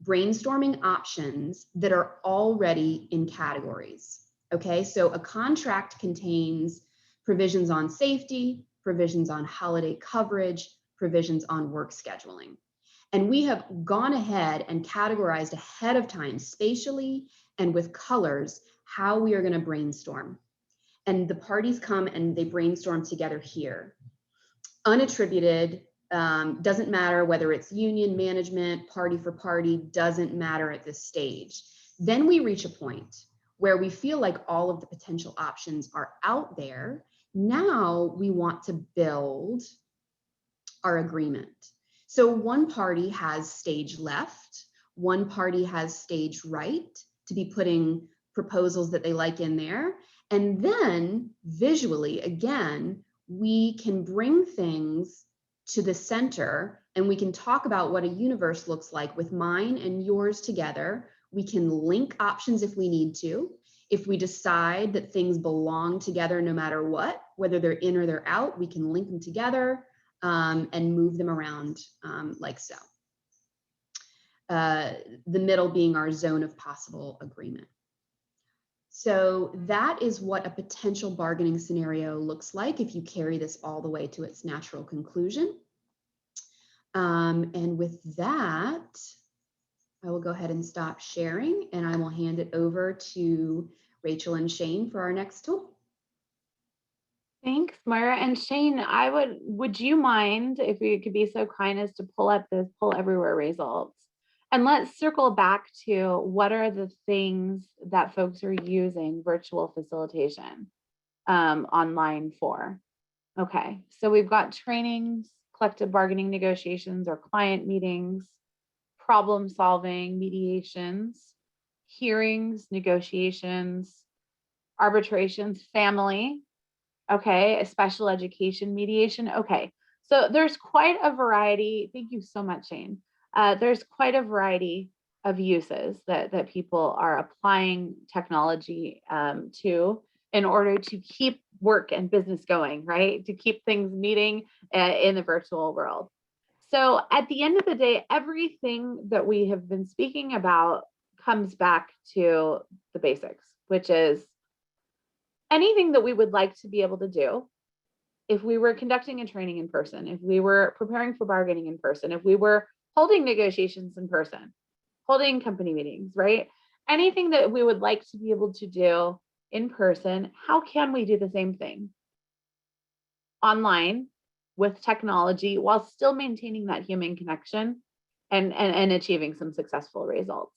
Speaker 1: brainstorming options that are already in categories. Okay, so a contract contains provisions on safety, provisions on holiday coverage, provisions on work scheduling. And we have gone ahead and categorized ahead of time, spatially and with colors, how we are going to brainstorm. And the parties come and they brainstorm together here. Unattributed, doesn't matter whether it's union, management, party for party, doesn't matter at this stage. Then we reach a point where we feel like all of the potential options are out there. Now we want to build our agreement. So one party has stage left, one party has stage right to be putting proposals that they like in there. And then visually, again, we can bring things to the center and we can talk about what a universe looks like with mine and yours together. We can link options if we need to. If we decide that things belong together no matter what, whether they're in or they're out, we can link them together and move them around like so. The middle being our zone of possible agreement. So that is what a potential bargaining scenario looks like if you carry this all the way to its natural conclusion. And with that, I will go ahead and stop sharing and I will hand it over to Rachel and Shane for our next tool.
Speaker 3: Thanks, Moira. And Shane, would you mind if you could be so kind as to pull up those poll everywhere results? And let's circle back to what are the things that folks are using virtual facilitation online for? Okay, so we've got trainings, collective bargaining negotiations or client meetings, problem solving, mediations, hearings, negotiations, arbitrations, family, okay, a special education mediation. Okay, so there's quite a variety. Thank you so much, Shane. There's quite a variety of uses that people are applying technology to in order to keep work and business going, right? To keep things meeting in the virtual world. So at the end of the day, everything that we have been speaking about comes back to the basics. which is anything that we would like to be able to do if we were conducting a training in person, if we were preparing for bargaining in person, if we were holding negotiations in person, holding company meetings, right? Anything that we would like to be able to do in person, how can we do the same thing online with technology while still maintaining that human connection and achieving some successful results?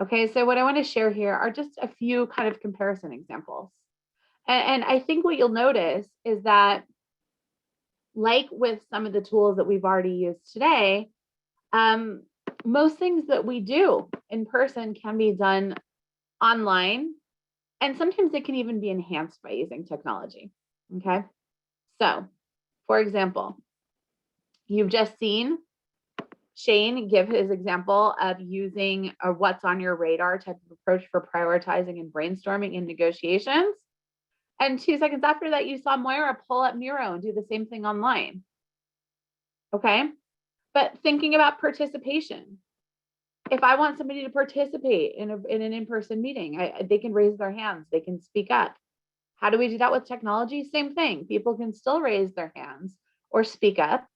Speaker 3: Okay, so what I want to share here are just a few kind of comparison examples. And I think what you'll notice is that, like with some of the tools that we've already used today, most things that we do in person can be done online, and sometimes it can even be enhanced by using technology. Okay, so for example, you've just seen Shane give his example of using a what's on your radar type of approach for prioritizing and brainstorming in negotiations. And 2 seconds after that, you saw Moira pull up Miro and do the same thing online. Okay, but thinking about participation, if I want somebody to participate in an in-person meeting, they can raise their hands, they can speak up. How do we do that with technology? Same thing. People can still raise their hands or speak up.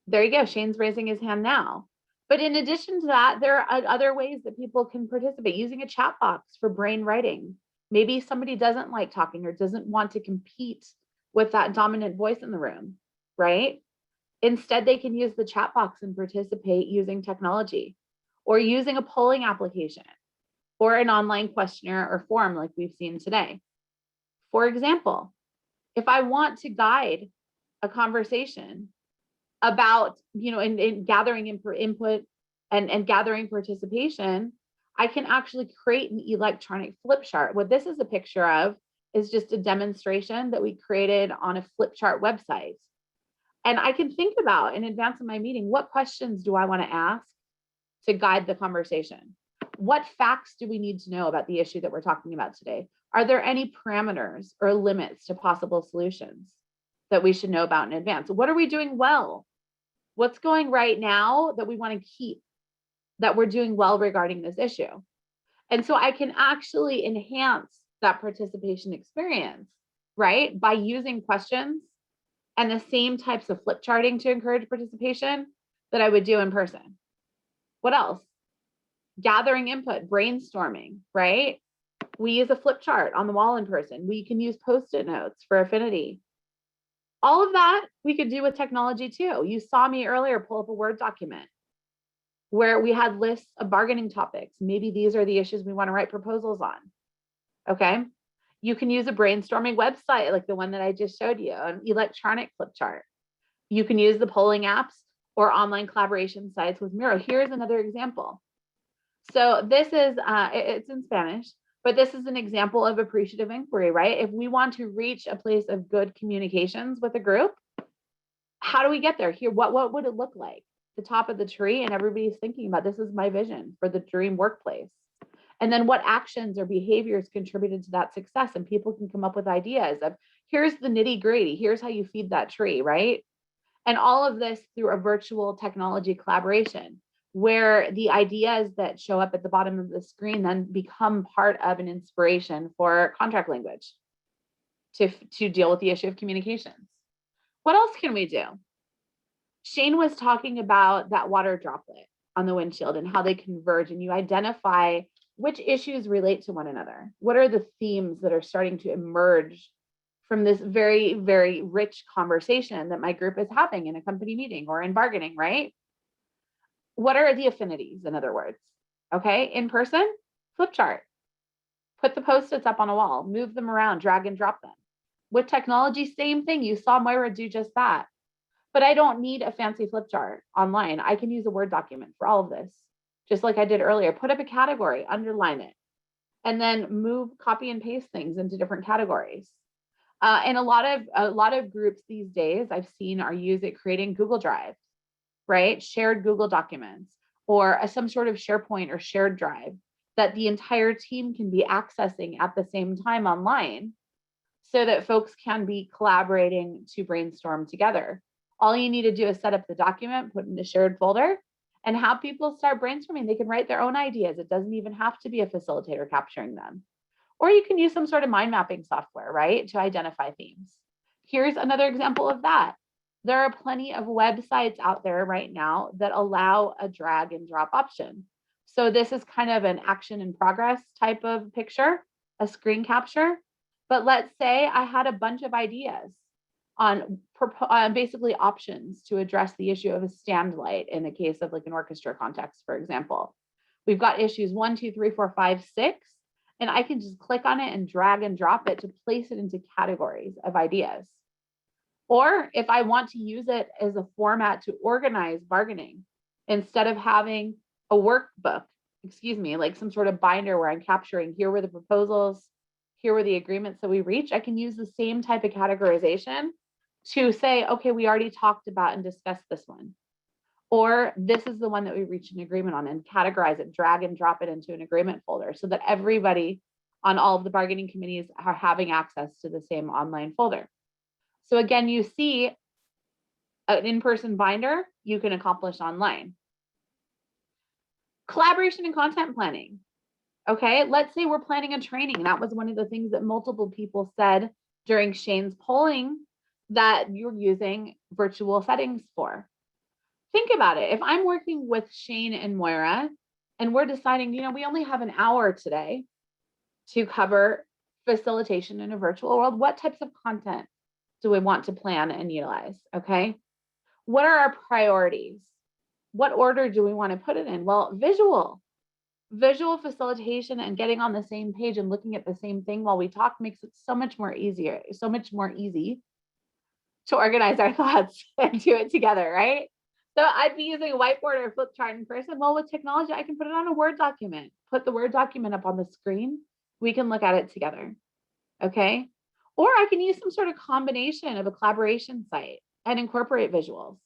Speaker 3: There you go. Shane's raising his hand now. But in addition to that, there are other ways that people can participate, using a chat box for brain writing. Maybe somebody doesn't like talking or doesn't want to compete with that dominant voice in the room, right? Instead, they can use the chat box and participate using technology, or using a polling application or an online questionnaire or form like we've seen today. For example, if I want to guide a conversation about, in gathering input and gathering participation, I can actually create an electronic flip chart. What this is a picture of is just a demonstration that we created on a flip chart website. And I can think about, in advance of my meeting, what questions do I want to ask to guide the conversation? What facts do we need to know about the issue that we're talking about today? Are there any parameters or limits to possible solutions that we should know about in advance? What are we doing well? What's going right now that we want to keep, that we're doing well regarding this issue? And so I can actually enhance that participation experience, right, by using questions and the same types of flip charting to encourage participation that I would do in person. What else? Gathering input, brainstorming, right? We use a flip chart on the wall in person. We can use Post-it notes for affinity. All of that we could do with technology too. You saw me earlier pull up a Word document where we had lists of bargaining topics. Maybe these are the issues we want to write proposals on. Okay. You can use a brainstorming website like the one that I just showed you, an electronic flip chart. You can use the polling apps or online collaboration sites with Miro. Here's another example. So this is, it's in Spanish, but this is an example of appreciative inquiry, right? If we want to reach a place of good communications with a group, how do we get there? Here, what would it look like? The top of the tree, and everybody's thinking about, this is my vision for the dream workplace. And then what actions or behaviors contributed to that success? And people can come up with ideas of, here's the nitty gritty, here's how you feed that tree, right? And all of this through a virtual technology collaboration, where the ideas that show up at the bottom of the screen then become part of an inspiration for contract language to deal with the issue of communications. What else can we do? Shane was talking about that water droplet on the windshield and how they converge, and you identify which issues relate to one another. What are the themes that are starting to emerge from this very, very rich conversation that my group is having in a company meeting or in bargaining, right? What are the affinities, in other words? Okay, in person, flip chart. Put the Post-its up on a wall, move them around, drag and drop them. With technology, same thing. You saw Moira do just that. But I don't need a fancy flip chart online. I can use a Word document for all of this, just like I did earlier. Put up a category, underline it, and then move, copy and paste things into different categories. And a lot of groups these days I've seen are creating Google Drive, right? Shared Google documents, or some sort of SharePoint or shared drive that the entire team can be accessing at the same time online, so that folks can be collaborating to brainstorm together. All you need to do is set up the document, put it in a shared folder, and have people start brainstorming. They can write their own ideas. It doesn't even have to be a facilitator capturing them. Or you can use some sort of mind mapping software, right, to identify themes. Here's another example of that. There are plenty of websites out there right now that allow a drag and drop option. So this is kind of an action in progress type of picture, a screen capture. But let's say I had a bunch of ideas on basically options to address the issue of a stand light in the case of like an orchestra context, for example. We've got issues 1, 2, 3, 4, 5, 6, and I can just click on it and drag and drop it to place it into categories of ideas. Or if I want to use it as a format to organize bargaining, instead of having a workbook, like some sort of binder where I'm capturing, here were the proposals, here were the agreements that we reached, I can use the same type of categorization to say, okay, we already talked about and discussed this one. Or this is the one that we reached an agreement on, and categorize it, drag and drop it into an agreement folder so that everybody on all of the bargaining committees are having access to the same online folder. So again, you see an in-person binder you can accomplish online. Collaboration and content planning. Okay, let's say we're planning a training. That was one of the things that multiple people said during Shane's polling that you're using virtual settings for. Think about it. If I'm working with Shane and Moira and we're deciding, we only have an hour today to cover facilitation in a virtual world, what types of content do we want to plan and utilize? Okay. What are our priorities? What order do we want to put it in? Well, visual facilitation and getting on the same page and looking at the same thing while we talk makes it so much more easy to organize our thoughts and do it together, right? So I'd be using a whiteboard or a flip chart in person. Well, with technology, I can put it on a Word document, put the Word document up on the screen. We can look at it together, okay? Or I can use some sort of combination of a collaboration site and incorporate visuals.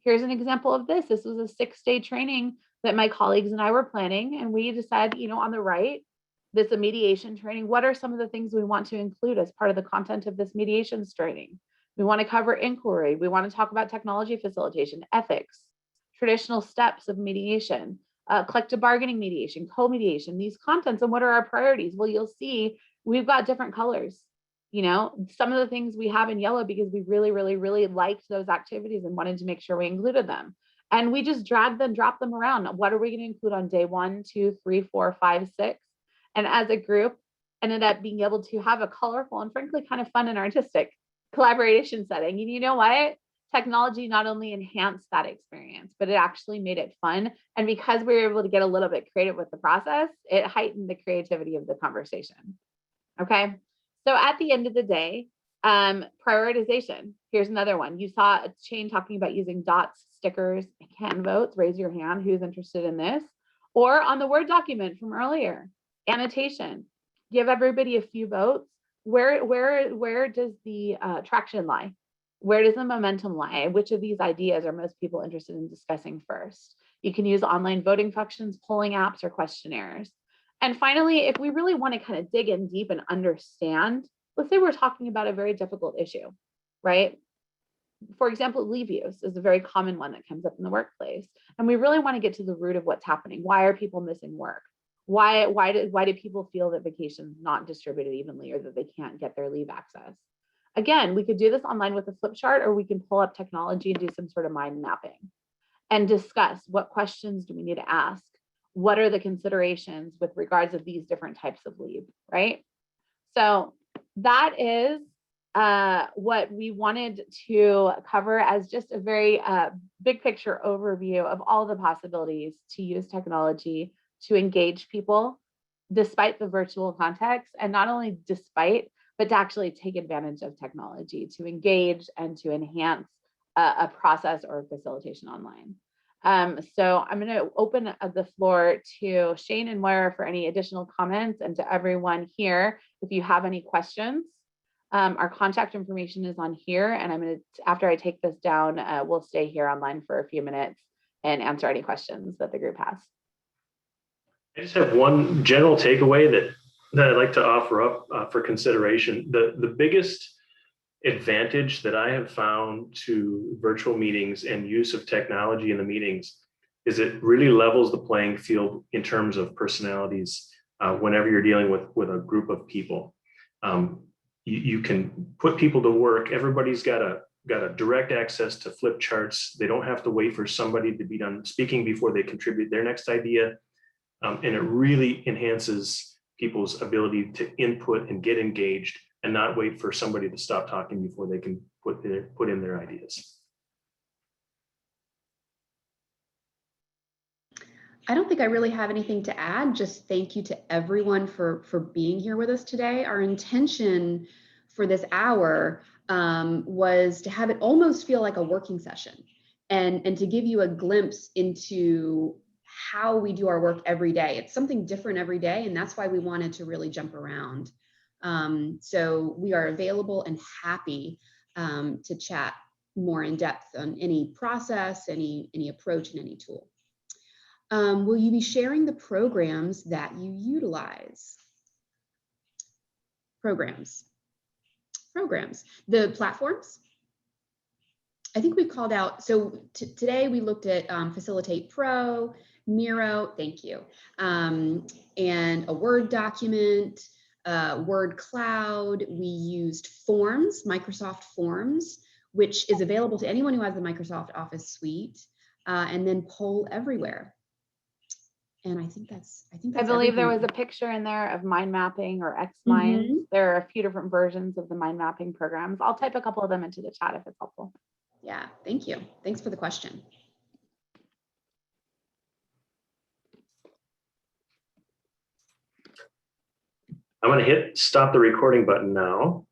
Speaker 3: Here's an example of this. This was a 6-day training that my colleagues and I were planning, and we decided, on the right, this is a mediation training. What are some of the things we want to include as part of the content of this mediation training? We want to cover inquiry. We want to talk about technology facilitation, ethics, traditional steps of mediation, collective bargaining mediation, co-mediation, these contents, and what are our priorities? Well, you'll see we've got different colors. Some of the things we have in yellow because we really, really, really liked those activities and wanted to make sure we included them. And we just drag them, drop them around. What are we going to include on day 1, 2, 3, 4, 5, 6? And as a group, ended up being able to have a colorful and frankly kind of fun and artistic collaboration setting. And you know what? Technology not only enhanced that experience, but it actually made it fun. And because we were able to get a little bit creative with the process, it heightened the creativity of the conversation. Okay. So at the end of the day, prioritization. Here's another one. You saw Shane talking about using dots, stickers, hand votes. Raise your hand who's interested in this. Or on the Word document from earlier, annotation. Give everybody a few votes. Where does the traction lie? Where does the momentum lie? Which of these ideas are most people interested in discussing first? You can use online voting functions, polling apps, or questionnaires. And finally, if we really want to kind of dig in deep and understand, let's say we're talking about a very difficult issue, right? For example, leave use is a very common one that comes up in the workplace. And we really want to get to the root of what's happening. Why are people missing work? Why do people feel that vacation's not distributed evenly or that they can't get their leave access? Again, we could do this online with a flip chart, or we can pull up technology and do some sort of mind mapping and discuss what questions do we need to ask? What are the considerations with regards of these different types of leave, right? So that is what we wanted to cover as just a very big picture overview of all the possibilities to use technology to engage people despite the virtual context, and not only despite, but to actually take advantage of technology to engage and to enhance a process or facilitation online. So I'm going to open the floor to Shane and Moira for any additional comments, and to everyone here, if you have any questions. Our contact information is on here, and I'm going to, after I take this down, we'll stay here online for a few minutes and answer any questions that the group has.
Speaker 2: I just have one general takeaway that I'd like to offer up for consideration. The biggest advantage that I have found to virtual meetings and use of technology in the meetings is it really levels the playing field in terms of personalities whenever you're dealing with a group of people. You can put people to work. Everybody's got a direct access to flip charts. They don't have to wait for somebody to be done speaking before they contribute their next idea. And it really enhances people's ability to input and get engaged and not wait for somebody to stop talking before they can put in their ideas.
Speaker 1: I don't think I really have anything to add. Just thank you to everyone for being here with us today. Our intention for this hour was to have it almost feel like a working session and to give you a glimpse into how we do our work every day. It's something different every day, and that's why we wanted to really jump around. So we are available and happy to chat more in depth on any process, any approach, and any tool. Will you be sharing the programs that you utilize? Programs. The platforms? I think we called out, so today we looked at Facilitate Pro, Miro, thank you, and a Word document, Word Cloud. We used Forms, Microsoft Forms, which is available to anyone who has the Microsoft Office suite, and then Poll Everywhere. And I think that's
Speaker 3: I believe there was a picture in there of mind mapping or Xmind. There are a few different versions of the mind mapping programs. I'll type a couple of them into the chat if it's helpful.
Speaker 1: Yeah, thank you. Thanks for the question.
Speaker 2: I'm going to hit stop the recording button now.